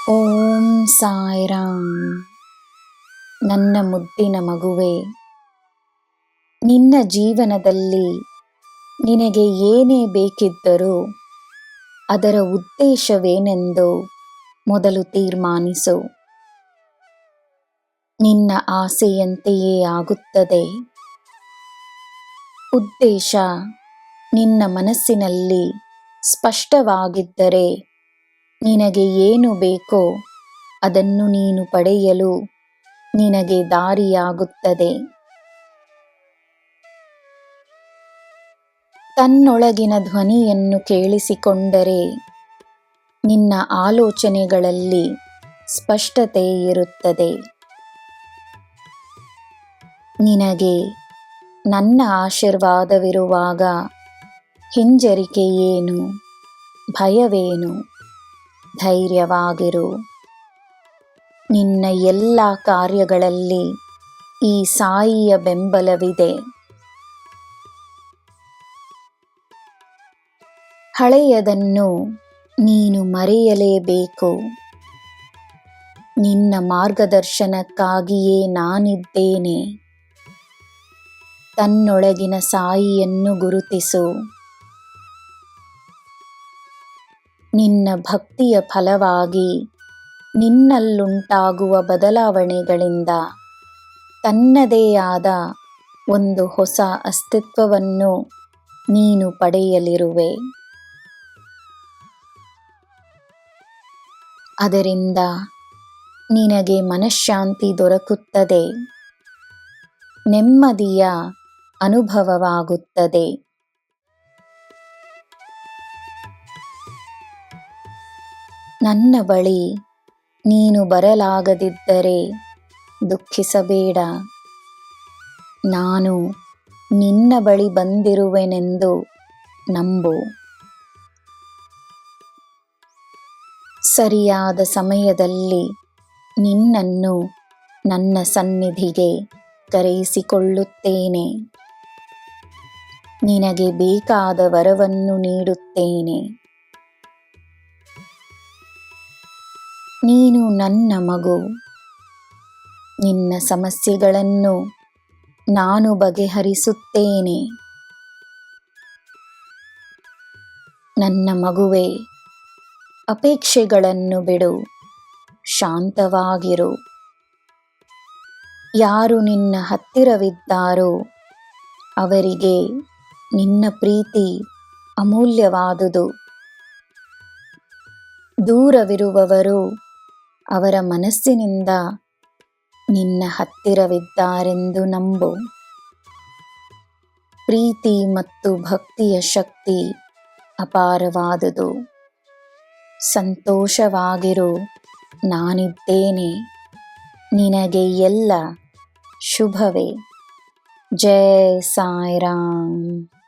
ಓಂ ಸಾಯಿರಾಮ್. ನನ್ನ ಮುದ್ದಿನ ಮಗುವೆ, ನಿನ್ನ ಜೀವನದಲ್ಲಿ ನಿನಗೆ ಏನೇ ಬೇಕಿದ್ದರೂ ಅದರ ಉದ್ದೇಶವೇನೆಂದು ಮೊದಲು ತೀರ್ಮಾನಿಸು. ನಿನ್ನ ಆಸೆಯಂತೆಯೇ ಆಗುತ್ತದೆ. ಉದ್ದೇಶ ನಿನ್ನ ಮನಸ್ಸಿನಲ್ಲಿ ಸ್ಪಷ್ಟವಾಗಿದ್ದರೆ ನಿನಗೆ ಏನು ಬೇಕೋ ಅದನ್ನು ನೀನು ಪಡೆಯಲು ನಿನಗೆ ದಾರಿಯಾಗುತ್ತದೆ. ತನ್ನೊಳಗಿನ ಧ್ವನಿಯನ್ನು ಕೇಳಿಸಿಕೊಂಡರೆ ನಿನ್ನ ಆಲೋಚನೆಗಳಲ್ಲಿ ಸ್ಪಷ್ಟತೆ ಇರುತ್ತದೆ. ನಿನಗೆ ನನ್ನ ಆಶೀರ್ವಾದವಿರುವಾಗ ಹಿಂಜರಿಕೆ ಏನು, ಭಯವೇನು? ಧೈರ್ಯವಾಗಿರು. ನಿನ್ನ ಎಲ್ಲ ಕಾರ್ಯಗಳಲ್ಲಿ ಈ ಸಾಯಿಯ ಬೆಂಬಲವಿದೆ. ಹಳೆಯದನ್ನು ನೀನು ಮರೆಯಲೇಬೇಕು. ನಿನ್ನ ಮಾರ್ಗದರ್ಶನಕ್ಕಾಗಿಯೇ ನಾನಿದ್ದೇನೆ. ತನ್ನೊಳಗಿನ ಸಾಯಿಯನ್ನು ಗುರುತಿಸು. ನಿನ್ನ ಭಕ್ತಿಯ ಫಲವಾಗಿ ನಿನ್ನಲ್ಲುಂಟಾಗುವ ಬದಲಾವಣೆಗಳಿಂದ ತನ್ನದೇ ಆದ ಒಂದು ಹೊಸ ಅಸ್ತಿತ್ವವನ್ನು ನೀನು ಪಡೆಯಲಿರುವೆ. ಅದರಿಂದ ನಿನಗೆ ಮನಃಶಾಂತಿ ದೊರಕುತ್ತದೆ, ನೆಮ್ಮದಿಯ ಅನುಭವವಾಗುತ್ತದೆ. ನನ್ನ ಬಳಿ ನೀನು ಬರಲಾಗದಿದ್ದರೆ ದುಃಖಿಸಬೇಡ. ನಾನು ನಿನ್ನ ಬಳಿ ಬಂದಿರುವೆನೆಂದು ನಂಬು. ಸರಿಯಾದ ಸಮಯದಲ್ಲಿ ನಿನ್ನನ್ನು ನನ್ನ ಸನ್ನಿಧಿಗೆ ಕರೆಯಿಸಿಕೊಳ್ಳುತ್ತೇನೆ. ನಿನಗೆ ಬೇಕಾದ ವರವನ್ನು ನೀಡುತ್ತೇನೆ. ನೀನು ನನ್ನ ಮಗು. ನಿನ್ನ ಸಮಸ್ಯೆಗಳನ್ನು ನಾನು ಬಗೆಹರಿಸುತ್ತೇನೆ. ನನ್ನ ಮಗುವೇ, ಅಪೇಕ್ಷೆಗಳನ್ನು ಬಿಡು, ಶಾಂತವಾಗಿರು. ಯಾರು ನಿನ್ನ ಹತ್ತಿರವಿದ್ದಾರೋ ಅವರಿಗೆ ನಿನ್ನ ಪ್ರೀತಿ ಅಮೂಲ್ಯವಾದುದು. ದೂರವಿರುವವರು ಅವರ ಮನಸ್ಸಿನಿಂದ ನಿನ್ನ ಹತ್ತಿರವಿದ್ದಾರೆಂದು ನಂಬು. ಪ್ರೀತಿ ಮತ್ತು ಭಕ್ತಿಯ ಶಕ್ತಿ ಅಪಾರವಾದುದು. ಸಂತೋಷವಾಗಿರು, ನಾನಿದ್ದೇನೆ. ನಿನಗೆ ಎಲ್ಲ ಶುಭವೇ. ಜೈ ಸಾಯಿರಾಮ್.